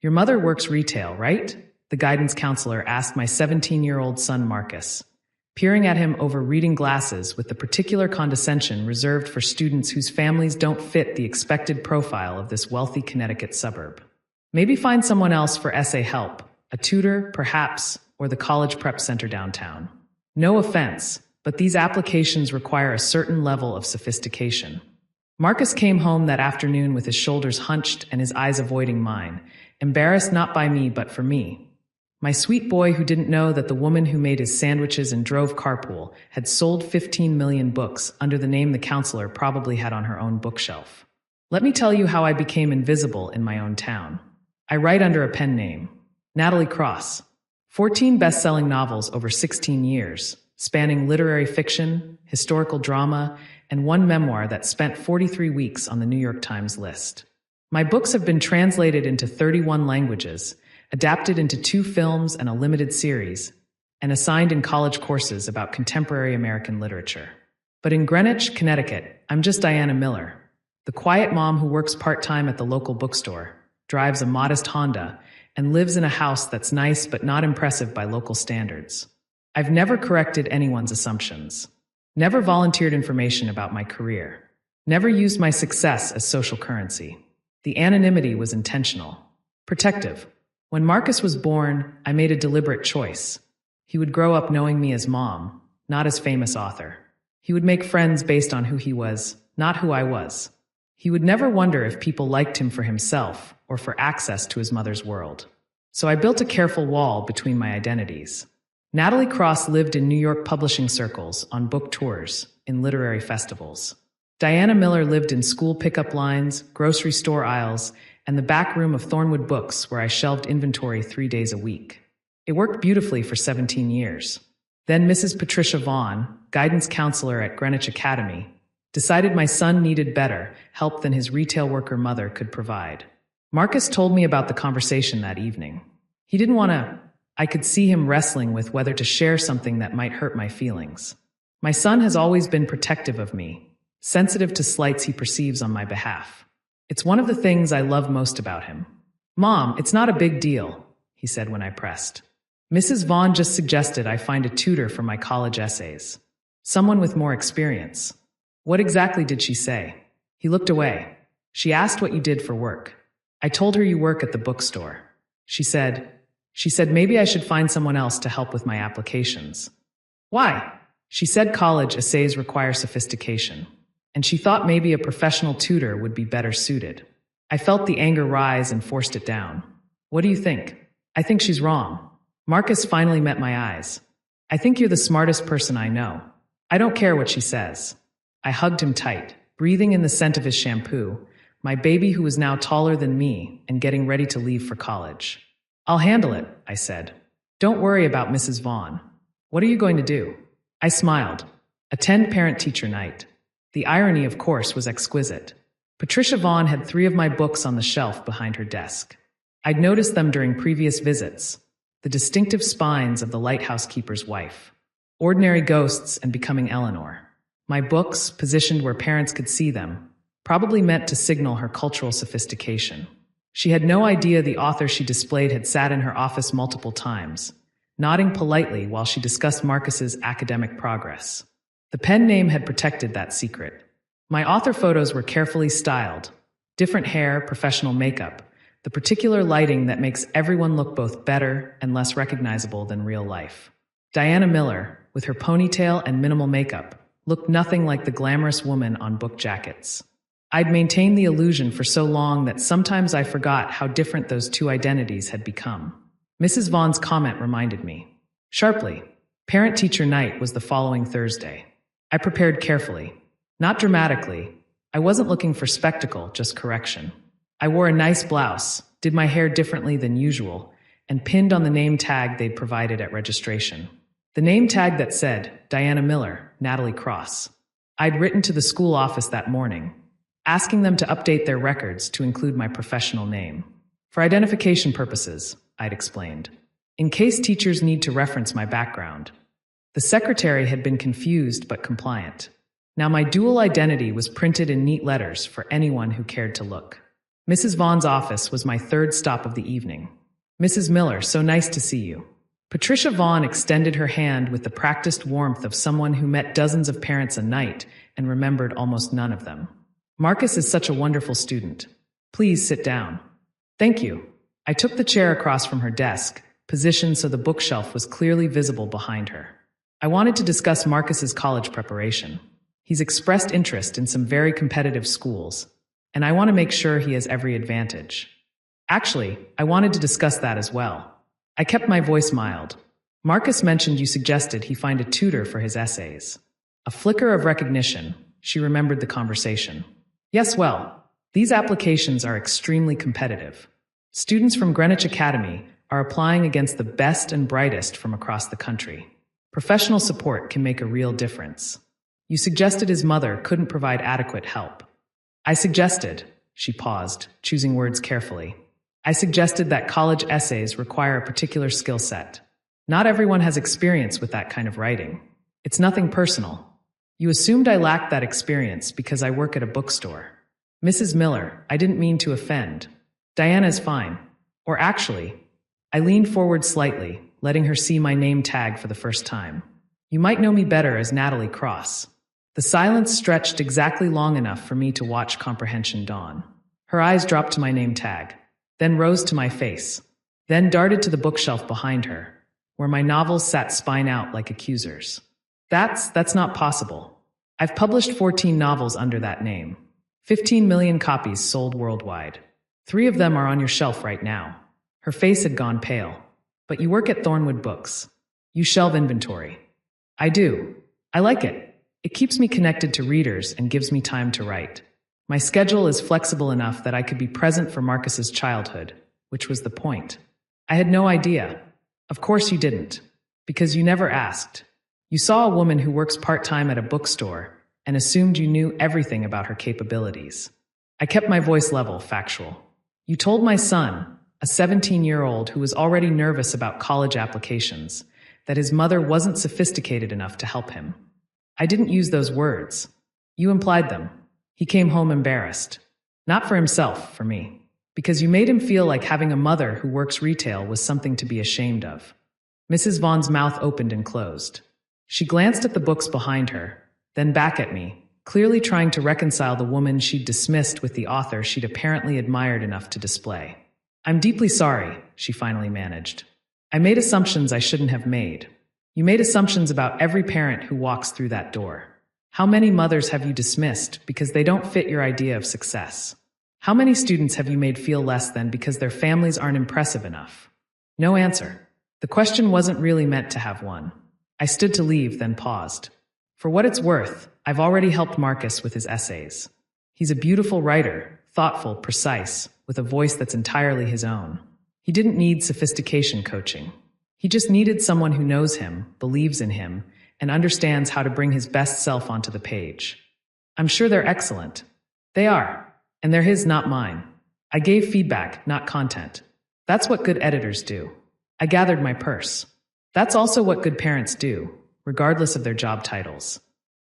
Your mother works retail, right? The guidance counselor asked my 17-year-old son Marcus, peering at him over reading glasses with the particular condescension reserved for students whose families don't fit the expected profile of this wealthy Connecticut suburb. Maybe find someone else for essay help, a tutor, perhaps, or the college prep center downtown. No offense, but these applications require a certain level of sophistication. Marcus came home that afternoon with his shoulders hunched and his eyes avoiding mine, embarrassed not by me but for me. My sweet boy who didn't know that the woman who made his sandwiches and drove carpool had sold 15 million books under the name the counselor probably had on her own bookshelf. Let me tell you how I became invisible in my own town. I write under a pen name, Natalie Cross. 14 best-selling novels over 16 years, spanning literary fiction, historical drama, and one memoir that spent 43 weeks on the New York Times list. My books have been translated into 31 languages, adapted into 2 films and a limited series, and assigned in college courses about contemporary American literature. But in Greenwich, Connecticut, I'm just Diana Miller, the quiet mom who works part-time at the local bookstore, drives a modest Honda, and lives in a house that's nice but not impressive by local standards. I've never corrected anyone's assumptions, never volunteered information about my career, never used my success as social currency. The anonymity was intentional, protective. When Marcus was born, I made a deliberate choice. He would grow up knowing me as mom, not as famous author. He would make friends based on who he was, not who I was. He would never wonder if people liked him for himself or for access to his mother's world. So I built a careful wall between my identities. Natalie Cross lived in New York publishing circles, on book tours, in literary festivals. Diana Miller lived in school pickup lines, grocery store aisles, and the back room of Thornwood Books where I shelved inventory 3 days a week. It worked beautifully for 17 years. Then Mrs. Patricia Vaughn, guidance counselor at Greenwich Academy, decided my son needed better help than his retail worker mother could provide. Marcus told me about the conversation that evening. He didn't want to. I could see him wrestling with whether to share something that might hurt my feelings. My son has always been protective of me, sensitive to slights he perceives on my behalf. It's one of the things I love most about him. Mom, it's not a big deal, he said when I pressed. Mrs. Vaughn just suggested I find a tutor for my college essays. Someone with more experience. What exactly did she say? He looked away. She asked what you did for work. I told her you work at the bookstore. She said maybe I should find someone else to help with my applications. Why? She said college essays require sophistication, and she thought maybe a professional tutor would be better suited. I felt the anger rise and forced it down. What do you think? I think she's wrong. Marcus finally met my eyes. I think you're the smartest person I know. I don't care what she says. I hugged him tight, breathing in the scent of his shampoo, my baby who was now taller than me and getting ready to leave for college. I'll handle it, I said. Don't worry about Mrs. Vaughn. What are you going to do? I smiled. Attend parent-teacher night. The irony, of course, was exquisite. Patricia Vaughn had 3 of my books on the shelf behind her desk. I'd noticed them during previous visits, the distinctive spines of The Lighthouse Keeper's Wife, Ordinary Ghosts, and Becoming Eleanor. My books, positioned where parents could see them, probably meant to signal her cultural sophistication. She had no idea the author she displayed had sat in her office multiple times, nodding politely while she discussed Marcus's academic progress. The pen name had protected that secret. My author photos were carefully styled, different hair, professional makeup, the particular lighting that makes everyone look both better and less recognizable than real life. Diana Miller, with her ponytail and minimal makeup, looked nothing like the glamorous woman on book jackets. I'd maintained the illusion for so long that sometimes I forgot how different those 2 identities had become. Mrs. Vaughn's comment reminded me. Sharply, parent-teacher night was the following Thursday. I prepared carefully. Not dramatically. I wasn't looking for spectacle, just correction. I wore a nice blouse, did my hair differently than usual, and pinned on the name tag they'd provided at registration. The name tag that said, Diana Miller, Natalie Cross. I'd written to the school office that morning, asking them to update their records to include my professional name. For identification purposes, I'd explained, in case teachers need to reference my background. The secretary had been confused but compliant. Now my dual identity was printed in neat letters for anyone who cared to look. Mrs. Vaughn's office was my third stop of the evening. Mrs. Miller, so nice to see you. Patricia Vaughn extended her hand with the practiced warmth of someone who met dozens of parents a night and remembered almost none of them. Marcus is such a wonderful student. Please sit down. Thank you. I took the chair across from her desk, positioned so the bookshelf was clearly visible behind her. I wanted to discuss Marcus's college preparation. He's expressed interest in some very competitive schools, and I want to make sure he has every advantage. Actually, I wanted to discuss that as well. I kept my voice mild. Marcus mentioned you suggested he find a tutor for his essays. A flicker of recognition, she remembered the conversation. Yes, well, these applications are extremely competitive. Students from Greenwich Academy are applying against the best and brightest from across the country. Professional support can make a real difference. You suggested his mother couldn't provide adequate help. I suggested, she paused, choosing words carefully. I suggested that college essays require a particular skill set. Not everyone has experience with that kind of writing. It's nothing personal. You assumed I lacked that experience because I work at a bookstore. Mrs. Miller, I didn't mean to offend. Diana's fine. Or actually, I leaned forward slightly, letting her see my name tag for the first time. You might know me better as Natalie Cross. The silence stretched exactly long enough for me to watch comprehension dawn. Her eyes dropped to my name tag, then rose to my face, then darted to the bookshelf behind her, where my novels sat spine out like accusers. That's not possible. I've published 14 novels under that name. 15 million copies sold worldwide. 3 of them are on your shelf right now. Her face had gone pale. But you work at Thornwood Books. You shelve inventory. I do. I like it. It keeps me connected to readers and gives me time to write. My schedule is flexible enough that I could be present for Marcus's childhood, which was the point. I had no idea. Of course you didn't. Because you never asked. You saw a woman who works part-time at a bookstore and assumed you knew everything about her capabilities. I kept my voice level, factual. You told my son, a 17-year-old who was already nervous about college applications, that his mother wasn't sophisticated enough to help him. I didn't use those words. You implied them. He came home embarrassed. Not for himself, for me. Because you made him feel like having a mother who works retail was something to be ashamed of. Mrs. Vaughn's mouth opened and closed. She glanced at the books behind her, then back at me, clearly trying to reconcile the woman she'd dismissed with the author she'd apparently admired enough to display. I'm deeply sorry, she finally managed. I made assumptions I shouldn't have made. You made assumptions about every parent who walks through that door. How many mothers have you dismissed because they don't fit your idea of success? How many students have you made feel less than because their families aren't impressive enough? No answer. The question wasn't really meant to have one. I stood to leave, then paused. For what it's worth, I've already helped Marcus with his essays. He's a beautiful writer, thoughtful, precise, with a voice that's entirely his own. He didn't need sophistication coaching. He just needed someone who knows him, believes in him, and understands how to bring his best self onto the page. I'm sure they're excellent. They are. And they're his, not mine. I gave feedback, not content. That's what good editors do. I gathered my purse. That's also what good parents do, regardless of their job titles.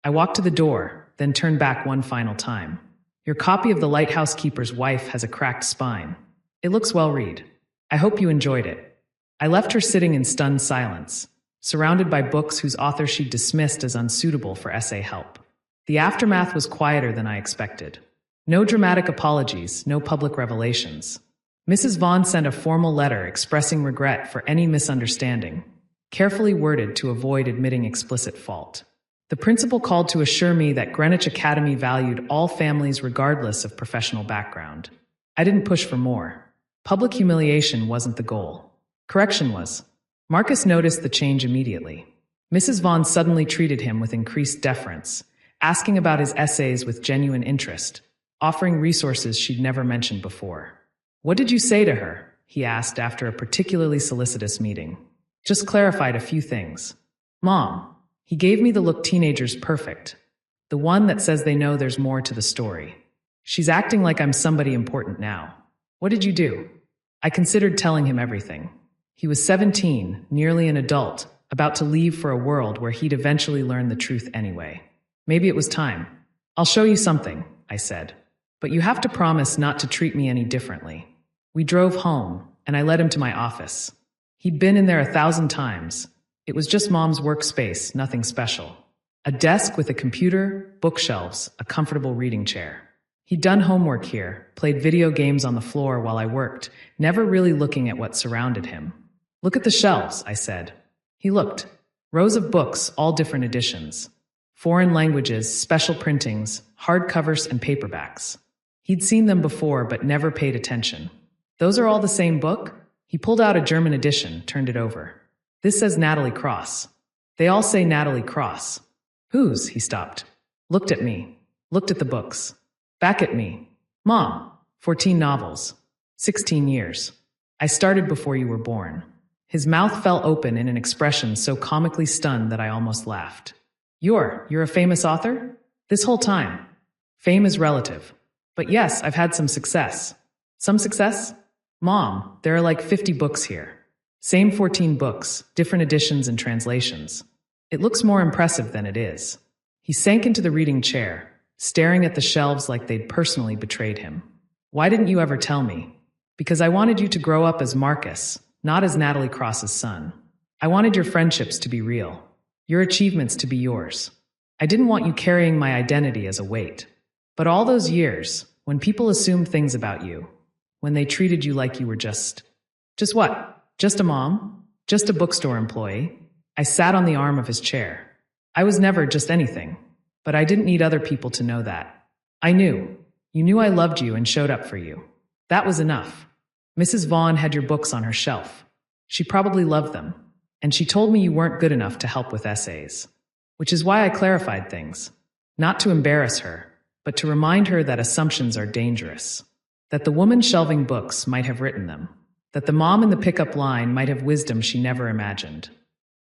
I walked to the door, then turned back one final time. Your copy of The Lighthouse Keeper's Wife has a cracked spine. It looks well read. I hope you enjoyed it. I left her sitting in stunned silence, surrounded by books whose author she dismissed as unsuitable for essay help. The aftermath was quieter than I expected. No dramatic apologies, no public revelations. Mrs. Vaughn sent a formal letter expressing regret for any misunderstanding, carefully worded to avoid admitting explicit fault. The principal called to assure me that Greenwich Academy valued all families regardless of professional background. I didn't push for more. Public humiliation wasn't the goal. Correction was. Marcus noticed the change immediately. Mrs. Vaughn suddenly treated him with increased deference, asking about his essays with genuine interest, offering resources she'd never mentioned before. What did you say to her? He asked after a particularly solicitous meeting. Just clarified a few things. Mom. He gave me the look teenagers perfect. The one that says they know there's more to the story. She's acting like I'm somebody important now. What did you do? I considered telling him everything. He was 17, nearly an adult, about to leave for a world where he'd eventually learn the truth anyway. Maybe it was time. I'll show you something, I said. But you have to promise not to treat me any differently. We drove home, and I led him to my office. He'd been in there 1,000 times. It was just Mom's workspace, nothing special. A desk with a computer, bookshelves, a comfortable reading chair. He'd done homework here, played video games on the floor while I worked, never really looking at what surrounded him. Look at the shelves, I said. He looked. Rows of books, all different editions. Foreign languages, special printings, hardcovers and paperbacks. He'd seen them before but never paid attention. Those are all the same book? He pulled out a German edition, turned it over. This says Natalie Cross. They all say Natalie Cross. Whose? He stopped. Looked at me. Looked at the books. Back at me. Mom, 14 novels. 16 years. I started before you were born. His mouth fell open in an expression so comically stunned that I almost laughed. You're a famous author? This whole time. Fame is relative. But yes, I've had some success. Some success? Mom, there are like 50 books here. Same 14 books, different editions and translations. It looks more impressive than it is. He sank into the reading chair, staring at the shelves like they'd personally betrayed him. Why didn't you ever tell me? Because I wanted you to grow up as Marcus, not as Natalie Cross's son. I wanted your friendships to be real, your achievements to be yours. I didn't want you carrying my identity as a weight. But all those years, when people assumed things about you, when they treated you like you were just what? Just a mom? Just a bookstore employee? I sat on the arm of his chair. I was never just anything, but I didn't need other people to know that. I knew. You knew I loved you and showed up for you. That was enough. Mrs. Vaughn had your books on her shelf. She probably loved them, and she told me you weren't good enough to help with essays. Which is why I clarified things. Not to embarrass her, but to remind her that assumptions are dangerous. That the woman shelving books might have written them. That the mom in the pickup line might have wisdom she never imagined.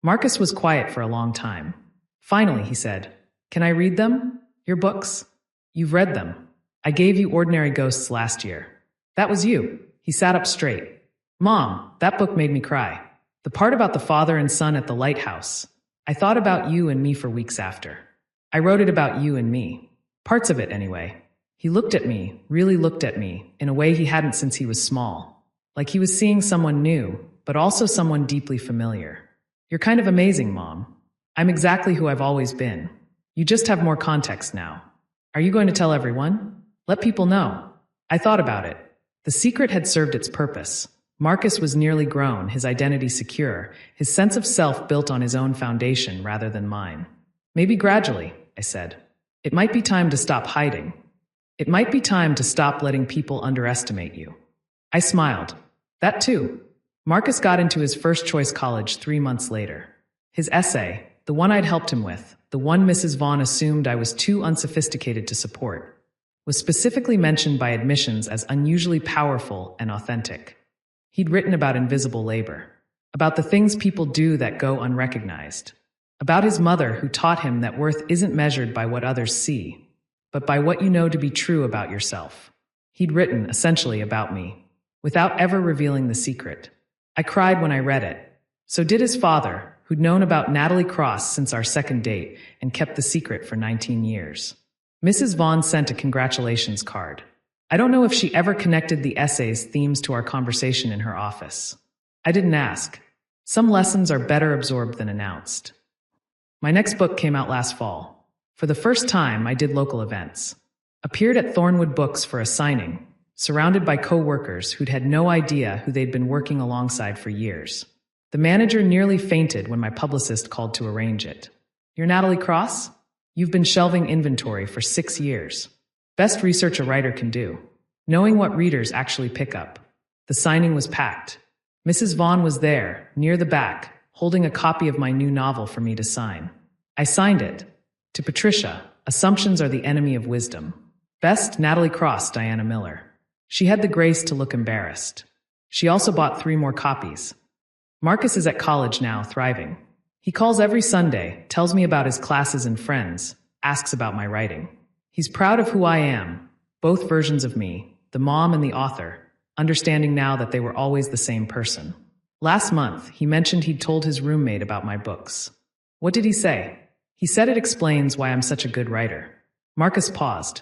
Marcus was quiet for a long time. Finally, he said, "Can I read them? Your books? You've read them. I gave you Ordinary Ghosts last year." That was you. He sat up straight. Mom, that book made me cry. The part about the father and son at the lighthouse. I thought about you and me for weeks after. I wrote it about you and me. Parts of it, anyway. He looked at me, really looked at me, in a way he hadn't since he was small. Like he was seeing someone new, but also someone deeply familiar. You're kind of amazing, Mom. I'm exactly who I've always been. You just have more context now. Are you going to tell everyone? Let people know. I thought about it. The secret had served its purpose. Marcus was nearly grown, his identity secure, his sense of self built on his own foundation rather than mine. Maybe gradually, I said. It might be time to stop hiding. It might be time to stop letting people underestimate you. I smiled. That too. Marcus got into his first choice college 3 months later. His essay, the one I'd helped him with, the one Mrs. Vaughn assumed I was too unsophisticated to support, was specifically mentioned by admissions as unusually powerful and authentic. He'd written about invisible labor, about the things people do that go unrecognized, about his mother who taught him that worth isn't measured by what others see, but by what you know to be true about yourself. He'd written, essentially, about me, without ever revealing the secret. I cried when I read it. So did his father, who'd known about Natalie Cross since our second date and kept the secret for 19 years. Mrs. Vaughn sent a congratulations card. I don't know if she ever connected the essay's themes to our conversation in her office. I didn't ask. Some lessons are better absorbed than announced. My next book came out last fall. For the first time, I did local events. Appeared at Thornwood Books for a signing, surrounded by co-workers who'd had no idea who they'd been working alongside for years. The manager nearly fainted when my publicist called to arrange it. "You're Natalie Cross? You've been shelving inventory for 6 years. Best research a writer can do. Knowing what readers actually pick up." The signing was packed. Mrs. Vaughn was there, near the back, holding a copy of my new novel for me to sign. I signed it. To Patricia, "Assumptions are the enemy of wisdom. Best, Natalie Cross, Diana Miller." She had the grace to look embarrassed. She also bought 3 more copies. Marcus is at college now, thriving. He calls every Sunday, tells me about his classes and friends, asks about my writing. He's proud of who I am, both versions of me, the mom and the author, understanding now that they were always the same person. Last month, he mentioned he'd told his roommate about my books. What did he say? He said it explains why I'm such a good writer. Marcus paused.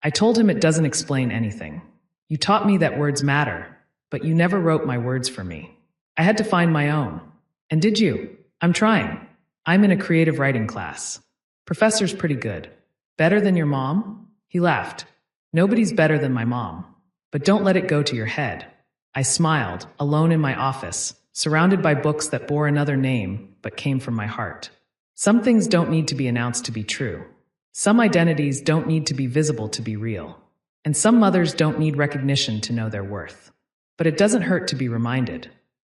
I told him it doesn't explain anything. You taught me that words matter, but you never wrote my words for me. I had to find my own. And did you? I'm trying. I'm in a creative writing class. Professor's pretty good. Better than your mom? He laughed. Nobody's better than my mom. But don't let it go to your head. I smiled, alone in my office, surrounded by books that bore another name but came from my heart. Some things don't need to be announced to be true. Some identities don't need to be visible to be real. And some mothers don't need recognition to know their worth. But it doesn't hurt to be reminded.